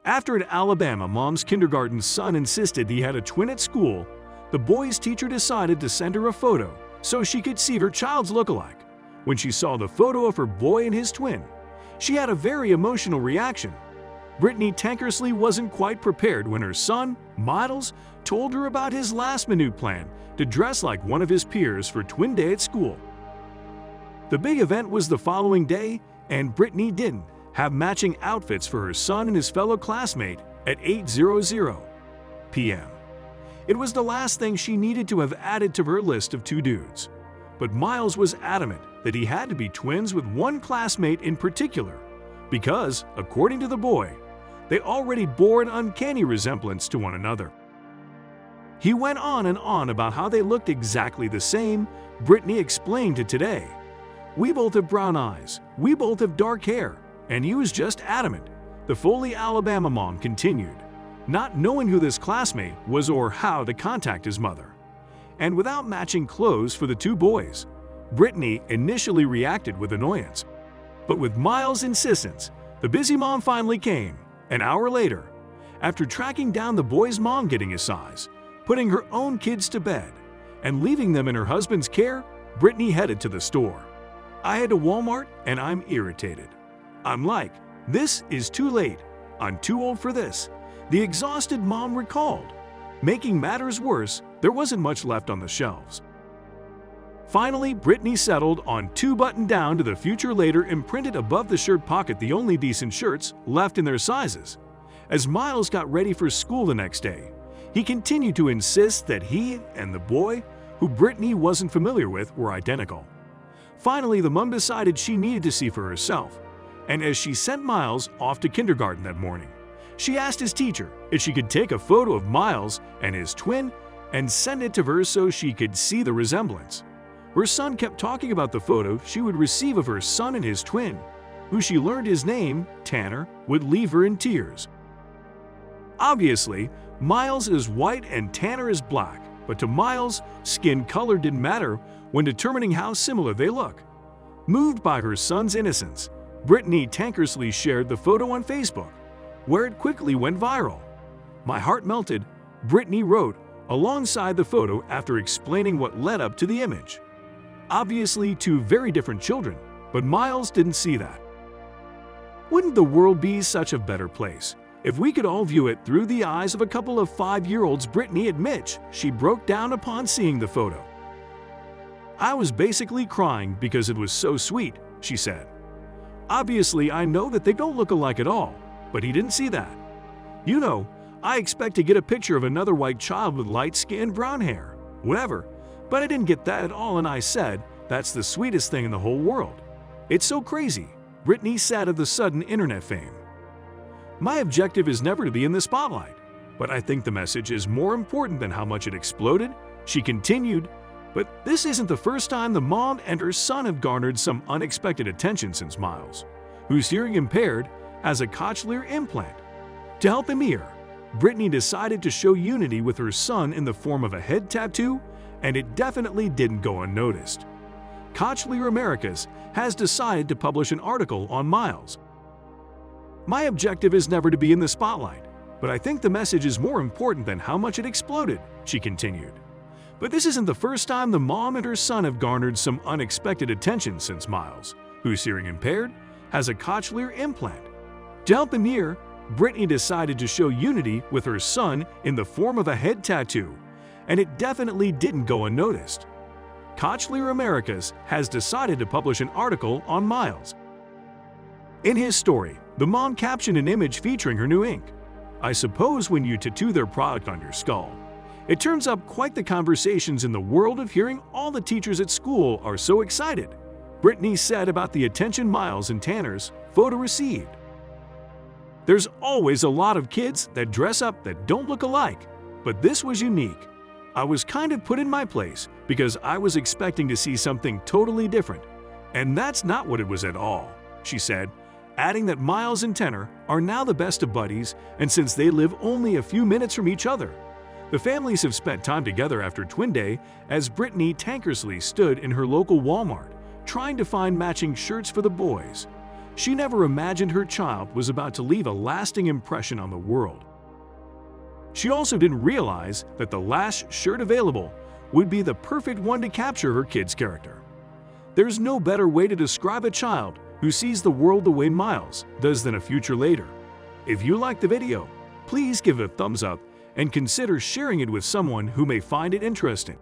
After an Alabama mom's kindergarten son insisted he had a twin at school, the boy's teacher decided to send her a photo so she could see her child's lookalike. When she saw the photo of her boy and his twin, she had a very emotional reaction. Britney Tankersley wasn't quite prepared when her son, Miles, told her about his last-minute plan to dress like one of his peers for Twin Day at school. The big event was the following day, and Britney didn't have matching outfits for her son and his fellow classmate at 8:00 p.m. It was the last thing she needed to have added to her list of two dudes. But Miles was adamant that he had to be twins with one classmate in particular, because, according to the boy, they already bore an uncanny resemblance to one another. He went on and on about how they looked exactly the same. Britney explained to Today, "We both have brown eyes, we both have dark hair," and he was just adamant. The Foley, Alabama mom continued, not knowing who this classmate was or how to contact his mother. And without matching clothes for the two boys, Britney initially reacted with annoyance. But with Miles' insistence, the busy mom finally came. An hour later, after tracking down the boy's mom getting his size, putting her own kids to bed, and leaving them in her husband's care, Britney headed to the store. "I had to Walmart and I'm irritated. I'm like, this is too late. I'm too old for this," the exhausted mom recalled. Making matters worse, there wasn't much left on the shelves. Finally, Britney settled on two button-down to the future later imprinted above the shirt pocket, the only decent shirts left in their sizes. As Miles got ready for school the next day, he continued to insist that he and the boy, who Britney wasn't familiar with, were identical. Finally, the mom decided she needed to see for herself, and as she sent Miles off to kindergarten that morning, she asked his teacher if she could take a photo of Miles and his twin and send it to her so she could see the resemblance. Her son kept talking about the photo she would receive of her son and his twin, who she learned his name, Tanner, would leave her in tears. Obviously, Miles is white and Tanner is black, but to Miles, skin color didn't matter when determining how similar they look. Moved by her son's innocence, Britney Tankersley shared the photo on Facebook, where it quickly went viral. "My heart melted," Britney wrote alongside the photo after explaining what led up to the image. Obviously, two very different children, but Miles didn't see that. "Wouldn't the world be such a better place if we could all view it through the eyes of a couple of 5-year-olds?" Britney admits she broke down upon seeing the photo. "I was basically crying because it was so sweet," she said. "Obviously, I know that they don't look alike at all, but he didn't see that. You know, I expect to get a picture of another white child with light skin, brown hair, whatever, but I didn't get that at all, and I said, that's the sweetest thing in the whole world. It's so crazy," Britney said of the sudden internet fame. "My objective is never to be in the spotlight, but I think the message is more important than how much it exploded," she continued. But this isn't the first time the mom and her son have garnered some unexpected attention since Miles, who's hearing impaired, has a cochlear implant. To help him hear, Britney decided to show unity with her son in the form of a head tattoo, and it definitely didn't go unnoticed. Cochlear Americas has decided to publish an article on Miles. "My objective is never to be in the spotlight, but I think the message is more important than how much it exploded," she continued. But this isn't the first time the mom and her son have garnered some unexpected attention since Miles, who's hearing impaired, has a cochlear implant. To help him hear, Britney decided to show unity with her son in the form of a head tattoo, and it definitely didn't go unnoticed. Cochlear Americas has decided to publish an article on Miles. In his story, the mom captioned an image featuring her new ink. "I suppose when you tattoo their product on your skull, it turns up quite the conversations in the world of hearing all the teachers at school are so excited," Britney said about the attention Miles and Tanner's photo received. "There's always a lot of kids that dress up that don't look alike, but this was unique. I was kind of put in my place because I was expecting to see something totally different, and that's not what it was at all," she said, adding that Miles and Tanner are now the best of buddies, and since they live only a few minutes from each other, the families have spent time together after Twin Day as Britney Tankersley stood in her local Walmart trying to find matching shirts for the boys. She never imagined her child was about to leave a lasting impression on the world. She also didn't realize that the last shirt available would be the perfect one to capture her kid's character. There's no better way to describe a child who sees the world the way Miles does than a future later. If you liked the video, please give it a thumbs up and consider sharing it with someone who may find it interesting.